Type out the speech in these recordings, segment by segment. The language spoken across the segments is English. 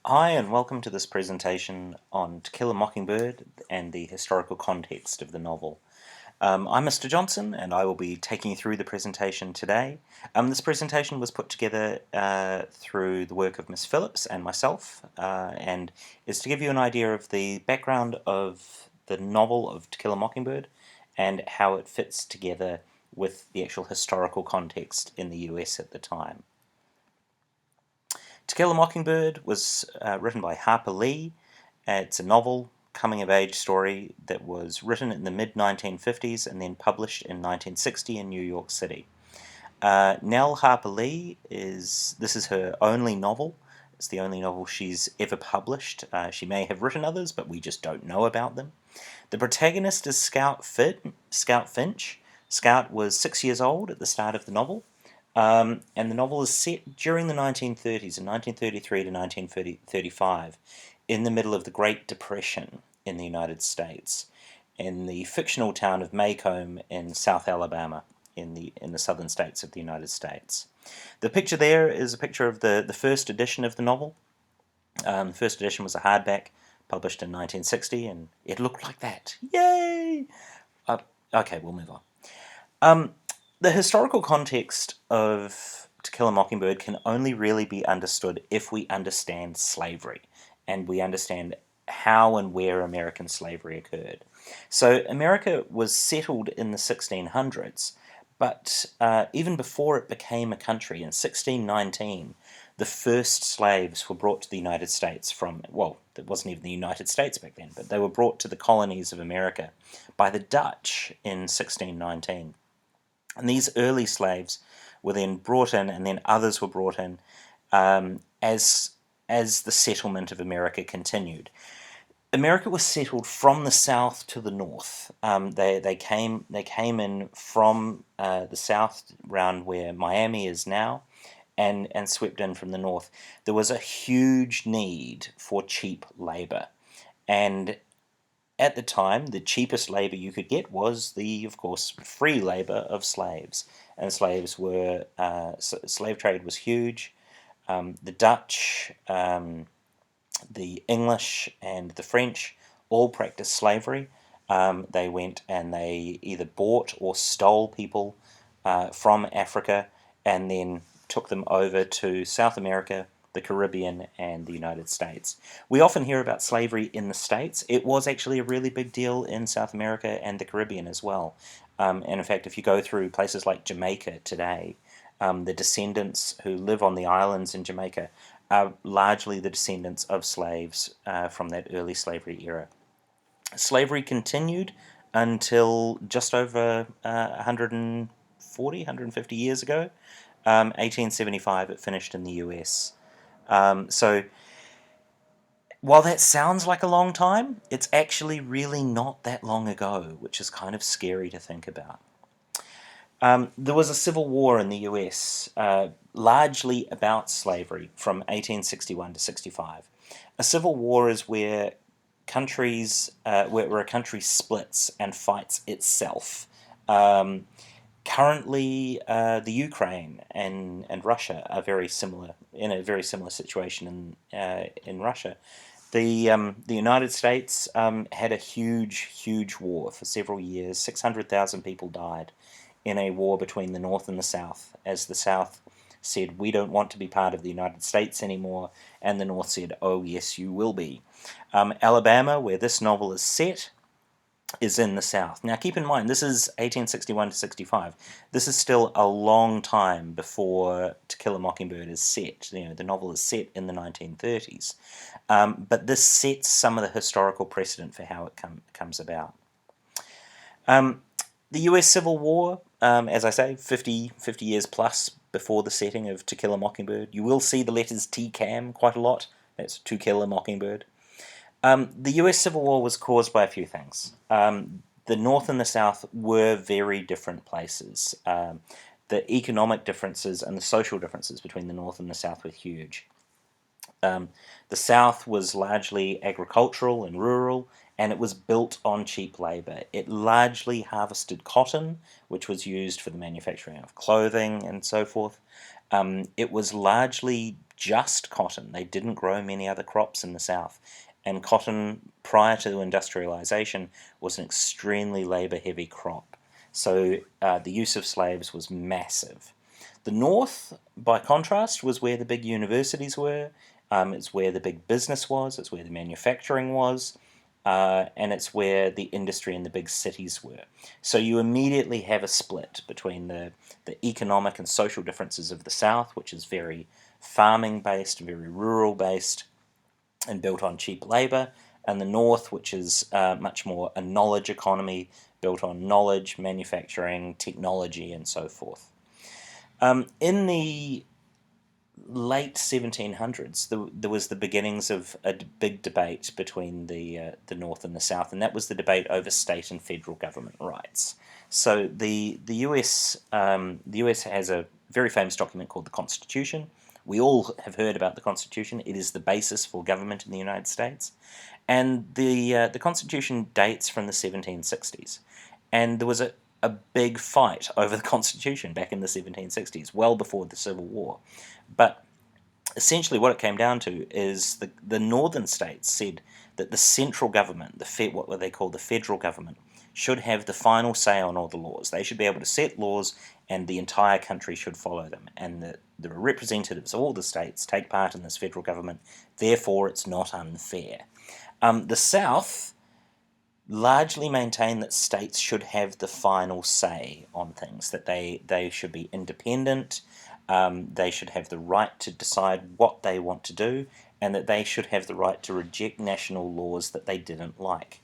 Hi, and welcome to this presentation on To Kill a Mockingbird and the historical context of the novel. I'm Mr. Johnson, and I will be taking you through the presentation today. This presentation was put together through the work of Miss Phillips and myself, and is to give you an idea of the background of the novel of To Kill a Mockingbird and how it fits together with the actual historical context in the US at the time. To Kill a Mockingbird was written by Harper Lee. It's a novel, coming-of-age story that was written in the mid-1950s and then published in 1960 in New York City. Nell Harper Lee this is her only novel. It's the only novel she's ever published. She may have written others, but we just don't know about them. The protagonist is Scout Finch. Scout was 6 years old at the start of the novel. And the novel is set during the 1930s, in 1933 to 1935, in the middle of the Great Depression in the United States, in the fictional town of Macomb in South Alabama, in the southern states of the United States. The picture there is a picture of the first edition of the novel. The first edition was a hardback, published in 1960, and it looked like that. Yay! Okay, we'll move on. The historical context of To Kill a Mockingbird can only really be understood if we understand slavery, and we understand how and where American slavery occurred. So America was settled in the 1600s, but even before it became a country, in 1619, the first slaves were brought to the United States from, well, it wasn't even the United States back then, but they were brought to the colonies of America by the Dutch in 1619. And these early slaves were then brought in, and then others were brought in as the settlement of America continued. America was settled from the south to the north. They came in from the south, around where Miami is now, and swept in from the north. There was a huge need for cheap labor, and at the time, the cheapest labor you could get was of course, free labor of slaves. And slaves were, slave trade was huge. The Dutch, the English, and the French all practiced slavery. They went and they either bought or stole people from Africa and then took them over to South America, the Caribbean, and the United States. We often hear about slavery in the States. It was actually a really big deal in South America and the Caribbean as well. And in fact, if you go through places like Jamaica today, the descendants who live on the islands in Jamaica are largely the descendants of slaves from that early slavery era. Slavery continued until just over 140, 150 years ago. 1875, it finished in the US. So while that sounds like a long time, it's actually really not that long ago, which is kind of scary to think about. There was a civil war in the US, largely about slavery, from 1861 to 65. A civil war is where where a country splits and fights itself. Currently, the Ukraine and Russia are very similar, in a very similar situation in Russia. The United States had a huge war for several years. 600,000 people died in a war between the North and the South, as the South said, we don't want to be part of the United States anymore, and the North said, oh yes, you will be. Alabama, where this novel is set, is in the South. Now keep in mind, this is 1861 to 65. This is still a long time before To Kill a Mockingbird is set. You know, the novel is set in the 1930s. But this sets some of the historical precedent for how it comes about. The US Civil War, as I say, 50 years plus before the setting of To Kill a Mockingbird. You will see the letters TKAM quite a lot. That's To Kill a Mockingbird. The US Civil War was caused by a few things. The North and the South were very different places. The economic differences and the social differences between the North and the South were huge. The South was largely agricultural and rural, and it was built on cheap labor. It largely harvested cotton, which was used for the manufacturing of clothing and so forth. It was largely just cotton. They didn't grow many other crops in the South. And cotton, prior to industrialization, was an extremely labor-heavy crop. So the use of slaves was massive. The North, by contrast, was where the big universities were. It's where the big business was. It's where the manufacturing was. And it's where the industry in the big cities were. So you immediately have a split between the economic and social differences of the South, which is very farming based, very rural based, and built on cheap labour, and the North, which is much more a knowledge economy built on knowledge, manufacturing, technology, and so forth. In the late 1700s, there was the beginnings of a big debate between the North and the South, and that was the debate over state and federal government rights. So the US has a very famous document called the Constitution. We all have heard about the Constitution. It is the basis for government in the United States, and the Constitution dates from the 1760s, and there was a big fight over the Constitution back in the 1760s, well before the Civil War. But essentially what it came down to is the northern states said that the central government, what they call the federal government, should have the final say on all the laws. They should be able to set laws and the entire country should follow them. And the representatives of all the states take part in this federal government, therefore it's not unfair. The South largely maintain that states should have the final say on things, that they should be independent, they should have the right to decide what they want to do, and that they should have the right to reject national laws that they didn't like.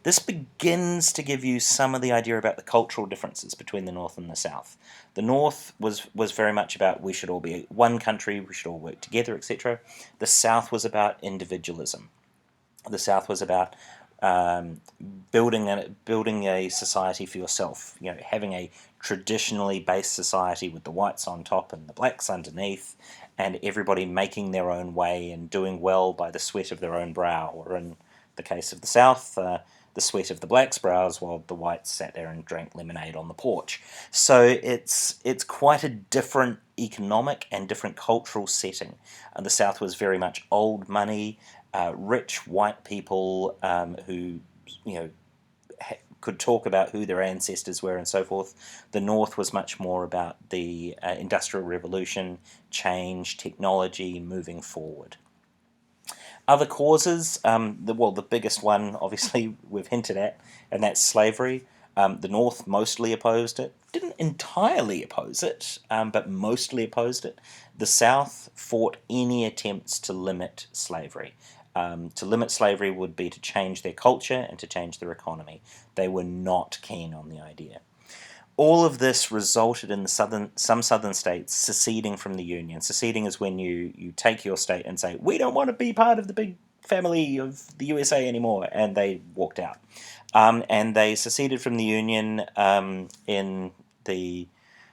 This begins to give you some of the idea about the cultural differences between the North and the South. The North was very much about we should all be one country, we should all work together, etc. The South was about individualism. The South was about building a society for yourself. You know, having a traditionally based society with the whites on top and the blacks underneath, and everybody making their own way and doing well by the sweat of their own brow, or in the case of the South, the sweat of the blacks' brows, while the whites sat there and drank lemonade on the porch. So it's quite a different economic and different cultural setting. And the South was very much old money, rich white people who, you know, could talk about who their ancestors were and so forth. The North was much more about the Industrial Revolution, change, technology, moving forward. Other causes, the biggest one, obviously, we've hinted at, and that's slavery. The North mostly opposed it. Didn't entirely oppose it, but mostly opposed it. The South fought any attempts to limit slavery. To limit slavery would be to change their culture and to change their economy. They were not keen on the idea. All of this resulted in some southern states seceding from the Union. Seceding is when you take your state and say, we don't want to be part of the big family of the USA anymore, and they walked out. And they seceded from the Union in around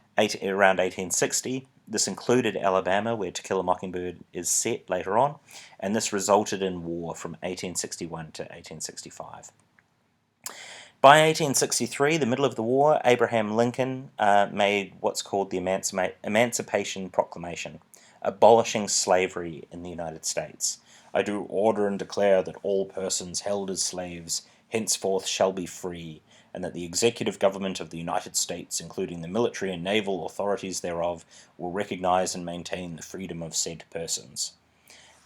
1860. This included Alabama, where To Kill a Mockingbird is set later on, and this resulted in war from 1861 to 1865. By 1863, the middle of the war, Abraham Lincoln made what's called the Emancipation Proclamation, abolishing slavery in the United States. I do order and declare that all persons held as slaves henceforth shall be free, and that the executive government of the United States, including the military and naval authorities thereof, will recognize and maintain the freedom of said persons.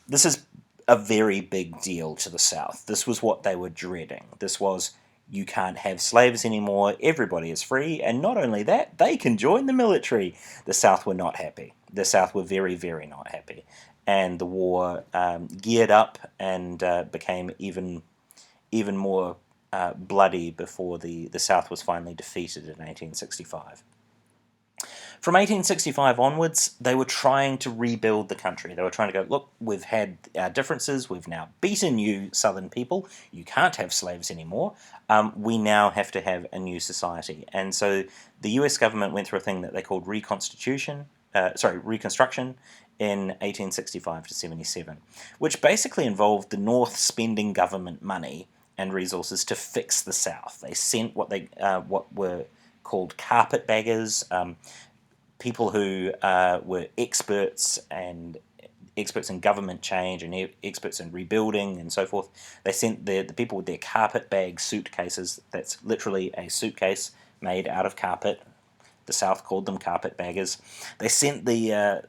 This is a very big deal to the South. This was what they were dreading. This was, you can't have slaves anymore, everybody is free, and not only that, they can join the military. The South were not happy. The South were very, very not happy. And the war geared up and became even more bloody before the South was finally defeated in 1865. From 1865 onwards, they were trying to rebuild the country. They were trying to go, look, we've had our differences, we've now beaten you southern people, you can't have slaves anymore, we now have to have a new society. And so the US government went through a thing that they called Reconstruction in 1865 to 77, which basically involved the North spending government money and resources to fix the South. They sent what were called carpetbaggers, people who were experts in government change and experts in rebuilding and so forth. They sent the people with their carpet bag suitcases. That's literally a suitcase made out of carpet. The South called them carpetbaggers. They sent the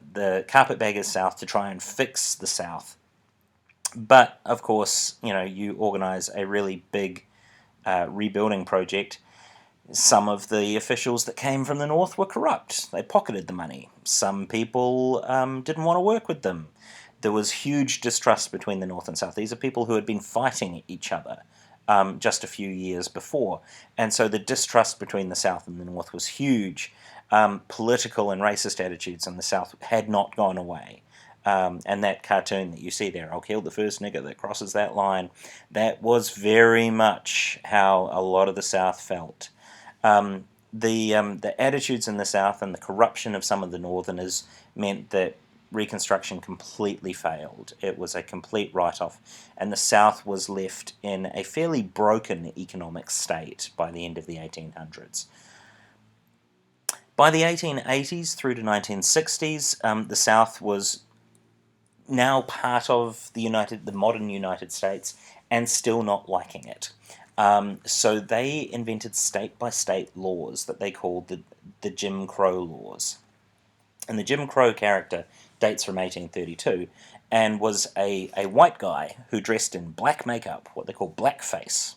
carpetbaggers south to try and fix the South. But of course, you organise a really big rebuilding project. Some of the officials that came from the North were corrupt. They pocketed the money. Some people didn't want to work with them. There was huge distrust between the North and South. These are people who had been fighting each other just a few years before. And so the distrust between the South and the North was huge. Political and racist attitudes in the South had not gone away. And that cartoon that you see there, I'll kill the first nigger that crosses that line, that was very much how a lot of the South felt. The attitudes in the South and the corruption of some of the Northerners meant that Reconstruction completely failed. It was a complete write-off, and the South was left in a fairly broken economic state by the end of the 1800s. By the 1880s through to 1960s, the South was now part of the modern United States and still not liking it. So they invented state-by-state laws that they called the Jim Crow laws. And the Jim Crow character dates from 1832 and was a white guy who dressed in black makeup, what they call blackface,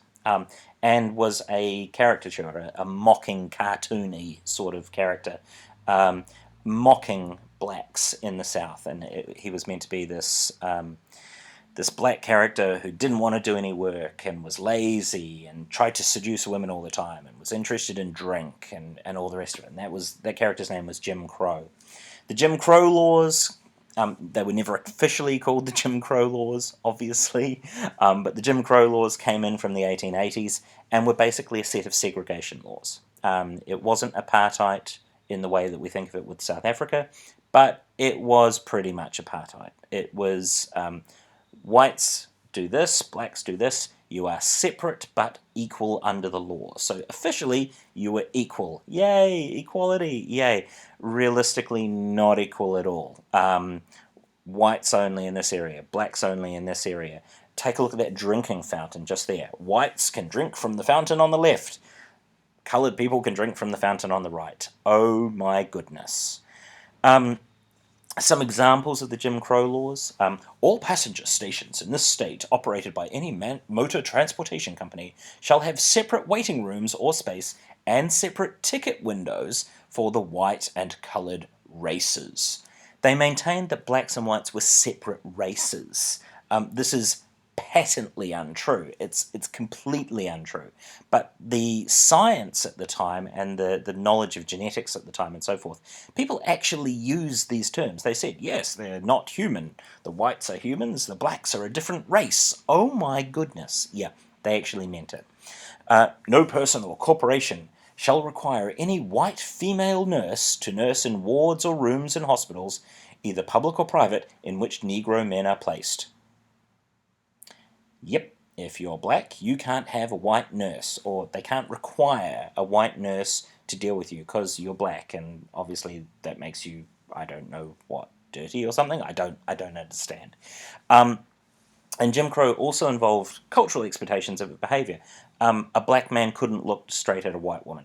and was a caricature, a mocking, cartoony sort of character, mocking blacks in the South. And he was meant to be this black character who didn't want to do any work and was lazy and tried to seduce women all the time and was interested in drink and all the rest of it. And that character's name was Jim Crow. The Jim Crow laws, they were never officially called the Jim Crow laws, obviously, but the Jim Crow laws came in from the 1880s and were basically a set of segregation laws. It wasn't apartheid in the way that we think of it with South Africa, but it was pretty much apartheid. It was whites do this, blacks do this, you are separate but equal under the law. So officially, you were equal. Yay, equality, yay. Realistically, not equal at all. Whites only in this area, blacks only in this area. Take a look at that drinking fountain just there. Whites can drink from the fountain on the left. Coloured people can drink from the fountain on the right. Oh my goodness. Some examples of the Jim Crow laws. All passenger stations in this state operated by any motor transportation company shall have separate waiting rooms or space and separate ticket windows for the white and coloured races. They maintained that blacks and whites were separate races. This is patently untrue. It's completely untrue. But the science at the time and the knowledge of genetics at the time and so forth, people actually used these terms. They said, yes, they're not human. The whites are humans, the blacks are a different race. Oh my goodness. Yeah, they actually meant it. No person or corporation shall require any white female nurse to nurse in wards or rooms in hospitals, either public or private, in which Negro men are placed. Yep, if you're black, you can't have a white nurse, or they can't require a white nurse to deal with you because you're black, and obviously that makes you, I don't know what, dirty or something? I don't understand. And Jim Crow also involved cultural expectations of behaviour. A black man couldn't look straight at a white woman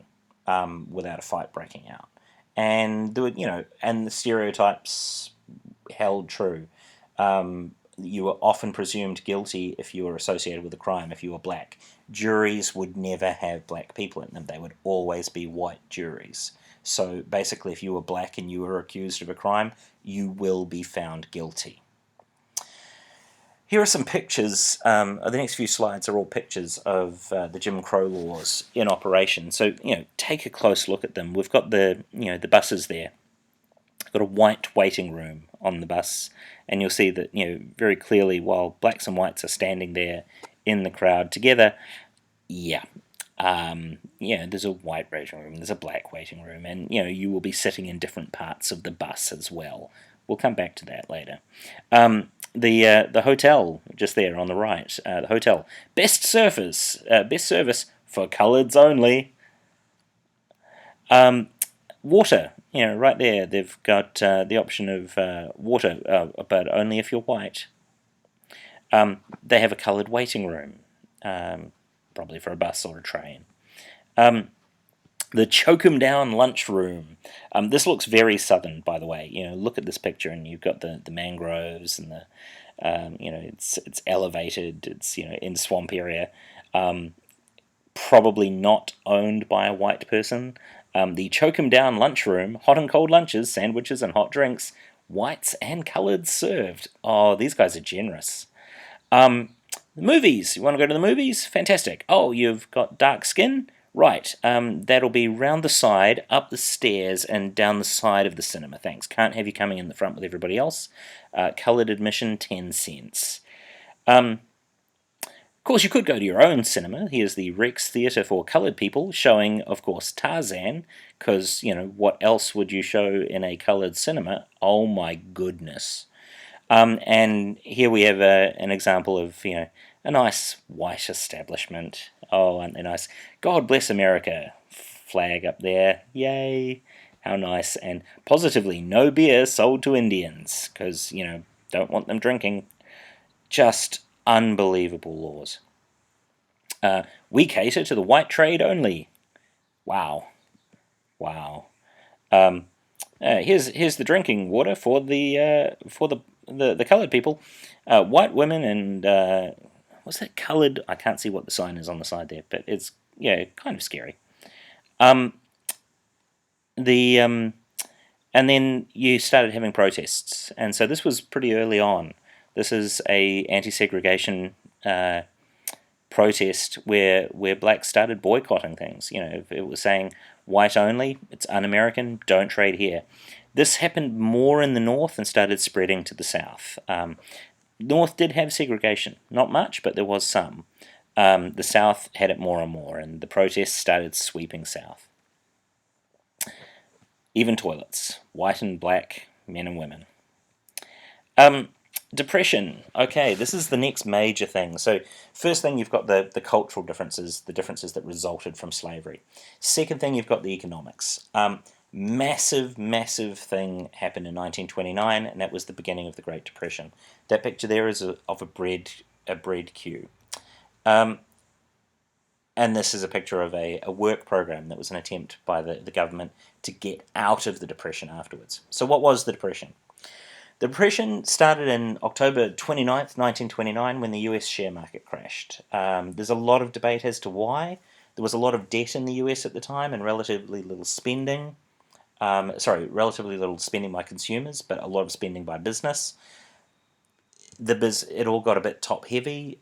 without a fight breaking out. And there were, and the stereotypes held true. You were often presumed guilty if you were associated with a crime, if you were black. Juries would never have black people in them. They would always be white juries. So basically, if you were black and you were accused of a crime, you will be found guilty. Here are some pictures. The next few slides are all pictures of the Jim Crow laws in operation. So, take a close look at them. We've got the buses there. We've got a white waiting room on the bus, and you'll see that, very clearly, while blacks and whites are standing there in the crowd together, there's a white waiting room, there's a black waiting room, and, you will be sitting in different parts of the bus as well. We'll come back to that later. The hotel, just there on the right, the hotel. Best service for coloureds only. Water. right there, they've got the option of water, but only if you're white. They have a coloured waiting room, probably for a bus or a train. The choke 'em down lunchroom. This looks very southern, by the way. Look at this picture, and you've got the mangroves and the, it's elevated. It's in swamp area. Probably not owned by a white person. The choke 'em down lunchroom, hot and cold lunches, sandwiches, and hot drinks, whites and coloureds served. Oh, these guys are generous. The movies. You want to go to the movies? Fantastic. Oh, you've got dark skin? Right. That'll be round the side, up the stairs, and down the side of the cinema. Thanks. Can't have you coming in the front with everybody else. Coloured admission, 10 cents. Of course, you could go to your own cinema. Here's the Rex Theatre for coloured people, showing, of course, Tarzan, because, what else would you show in a coloured cinema? Oh my goodness. And here we have an example of, a nice white establishment. Oh, aren't they nice? God bless America. Flag up there. Yay. How nice. And positively, no beer sold to Indians, because, don't want them drinking. Just unbelievable laws. We cater to the white trade only. Wow. Wow. Here's the drinking water for the coloured people. White women and what's that coloured? I can't see what the sign is on the side there, but it's kind of scary. And then you started having protests, and so this was pretty early on. This is a anti-segregation protest where blacks started boycotting things. If it was saying white only, it's un-American, don't trade here. This happened more in the north and started spreading to the south. North did have segregation, not much, but there was some. The south had it more and more, and the protests started sweeping south. Even toilets, white and black, men and women. Depression. Okay, this is the next major thing. So first thing, you've got the cultural differences, the differences that resulted from slavery. Second thing, you've got the economics. Massive thing happened in 1929, and that was the beginning of the Great Depression. That picture there is of a bread queue. And this is a picture of a work program that was an attempt by the government to get out of the Depression afterwards. So what was the Depression? The Depression started in October 29th, 1929, when the US share market crashed. There's a lot of debate as to why. There was a lot of debt in the US at the time and relatively little spending. Relatively little spending by consumers, but a lot of spending by business. It all got a bit top-heavy.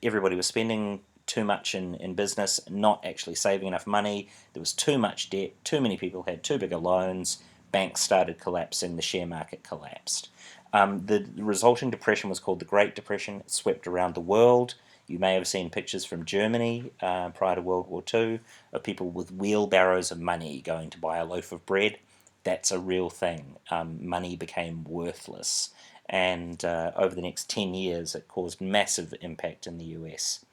Everybody was spending too much in business, not actually saving enough money. There was too much debt. Too many people had too big loans. Banks started collapsing. The share market collapsed. The resulting depression was called the Great Depression. It swept around the world. You may have seen pictures from Germany prior to World War II of people with wheelbarrows of money going to buy a loaf of bread. That's a real thing. Money became worthless. And over the next 10 years, it caused massive impact in the US.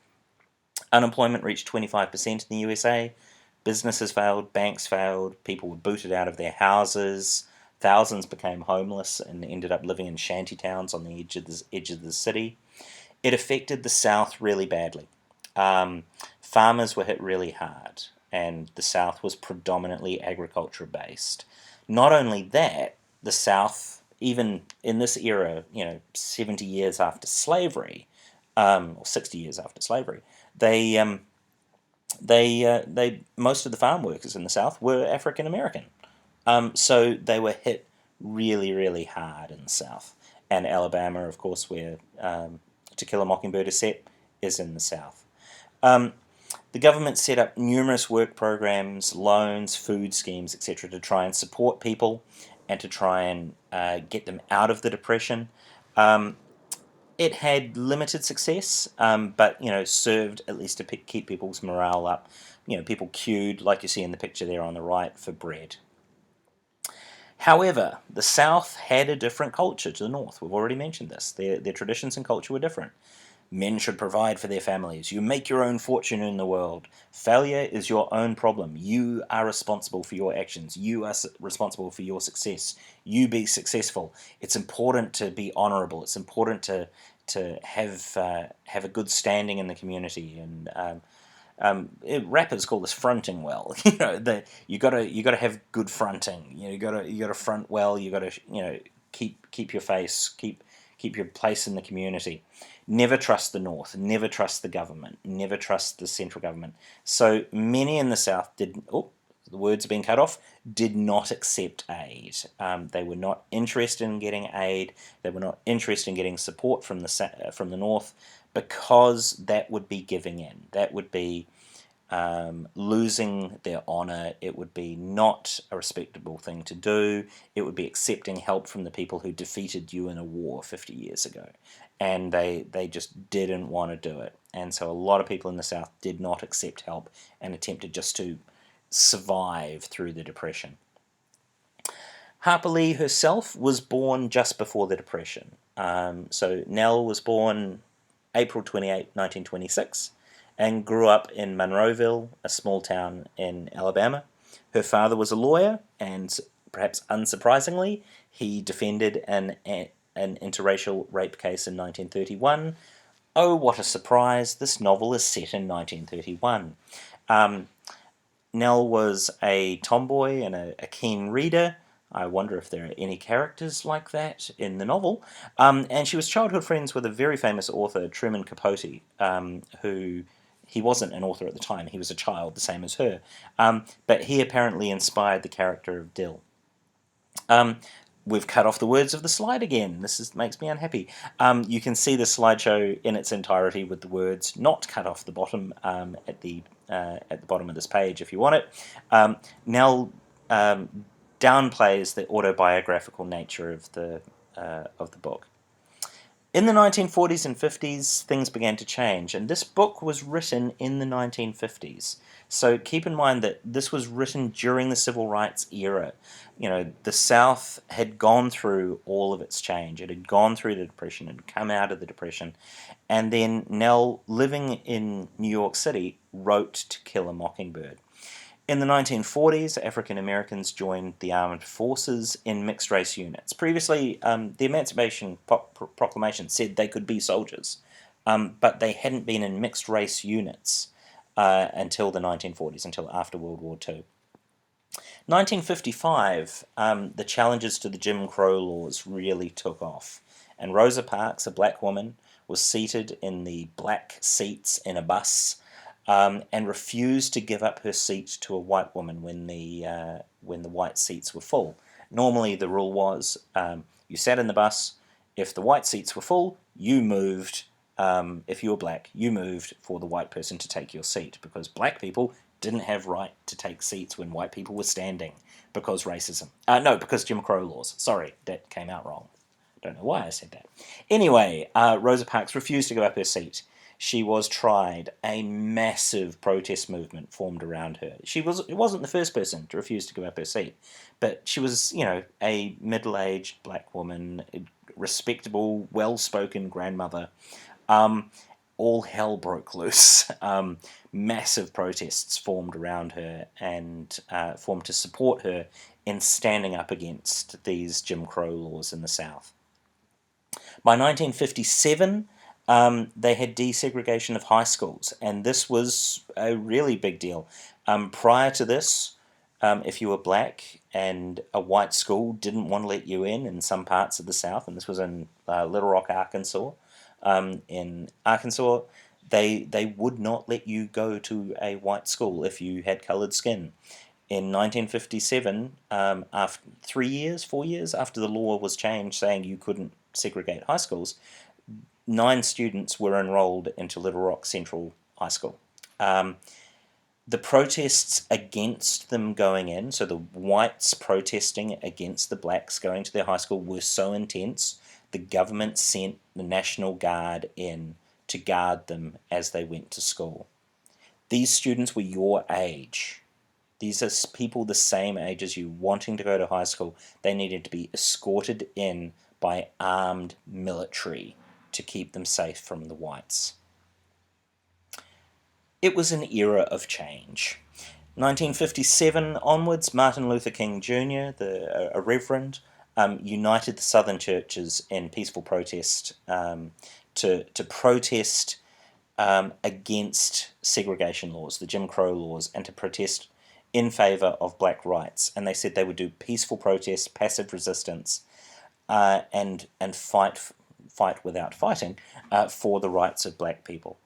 Unemployment reached 25% in the USA. Businesses failed, banks failed, people were booted out of their houses. Thousands became homeless and ended up living in shanty towns on the edge of the city. It affected the South really badly. Farmers were hit really hard, and the South was predominantly agriculture based. Not only that, the South, even in this era, 70 years after slavery, or 60 years after slavery, they most of the farm workers in the South were African American. So they were hit really hard in the South. And Alabama, of course, where To Kill a Mockingbird is set, is in the South. The government set up numerous work programs, loans, food schemes, etc., to try and support people and to try and get them out of the Depression. It had limited success, but served at least to keep people's morale up. People queued, like you see in the picture there on the right, for bread. However, the South had a different culture to the North. We've already mentioned this. Their traditions and culture were different. Men should provide for their families. You make your own fortune in the world. Failure is your own problem. You are responsible for your actions. You are responsible for your success. You be successful. It's important to be honourable. It's important to have a good standing in the community. And rappers call this fronting well. You gotta have good fronting. You gotta front well. You gotta keep your face, keep your place in the community. Never trust the North. Never trust the government. Never trust the central government. So many in the South did. Oh, the words are being cut off. Did not accept aid. They were not interested in getting aid. They were not interested in getting support from the North, because that would be giving in. That would be losing their honour. It would be not a respectable thing to do. It would be accepting help from the people who defeated you in a war 50 years ago. And they just didn't want to do it. And so a lot of people in the South did not accept help and attempted just to survive through the Depression. Harper Lee herself was born just before the Depression. So Nell was born April 28, 1926, and grew up in Monroeville, a small town in Alabama. Her father was a lawyer, and perhaps unsurprisingly, he defended an interracial rape case in 1931. Oh, what a surprise! This novel is set in 1931. Nell was a tomboy and a keen reader. I wonder if there are any characters like that in the novel. And she was childhood friends with a very famous author, Truman Capote, who he wasn't an author at the time. He was a child, the same as her. But he apparently inspired the character of Dill. We've cut off the words of the slide again. Makes me unhappy. You can see the slideshow in its entirety with the words not cut off the bottom at the bottom of this page if you want it. Nell downplays the autobiographical nature of the book. In the 1940s and 50s, things began to change, and this book was written in the 1950s. So keep in mind that this was written during the Civil Rights era. The South had gone through all of its change. It had gone through the Depression, it had come out of the Depression, and then Nell, living in New York City, wrote To Kill a Mockingbird. In the 1940s, African Americans joined the armed forces in mixed-race units. Previously, the Emancipation Proclamation said they could be soldiers, but they hadn't been in mixed-race units until the 1940s, until after World War II. 1955, the challenges to the Jim Crow laws really took off, and Rosa Parks, a black woman, was seated in the black seats in a bus, and refused to give up her seat to a white woman when the white seats were full. Normally, the rule was you sat in the bus. If the white seats were full, you moved. If you were black, you moved for the white person to take your seat, because black people didn't have right to take seats when white people were standing because racism. No, because Jim Crow laws. Sorry, that came out wrong. Don't know why I said that. Anyway, Rosa Parks refused to give up her seat. She was tried. A massive protest movement formed around her. It wasn't the first person to refuse to give up her seat, but she was, a middle-aged black woman, respectable, well-spoken grandmother. All hell broke loose. Massive protests formed around her and formed to support her in standing up against these Jim Crow laws in the South. By 1957, they had desegregation of high schools, and this was a really big deal. Prior to this, if you were black and a white school didn't want to let you in some parts of the South, and this was in Little Rock, Arkansas, they would not let you go to a white school if you had coloured skin. In 1957, after 4 years after the law was changed saying you couldn't segregate high schools, 9 students were enrolled into Little Rock Central High School. The protests against them going in, so the whites protesting against the blacks going to their high school, were so intense, the government sent the National Guard in to guard them as they went to school. These students were your age. These are people the same age as you wanting to go to high school. They needed to be escorted in by armed military to keep them safe from the whites. It was an era of change. 1957 onwards, Martin Luther King Jr., a reverend, united the Southern churches in peaceful protest to protest against segregation laws, the Jim Crow laws, and to protest in favour of black rights. And they said they would do peaceful protest, passive resistance, and fight without fighting for the rights of black people.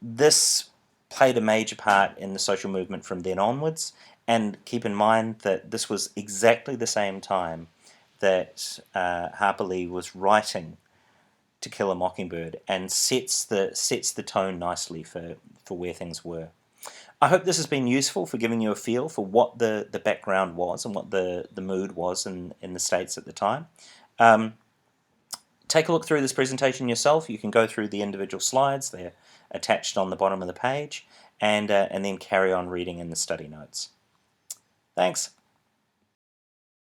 This played a major part in the social movement from then onwards, and keep in mind that this was exactly the same time that Harper Lee was writing To Kill a Mockingbird, and sets the tone nicely for where things were. I hope this has been useful for giving you a feel for what the background was and what the mood was in the States at the time. Take a look through this presentation yourself. You can go through the individual slides. They're attached on the bottom of the page, and then carry on reading in the study notes. Thanks.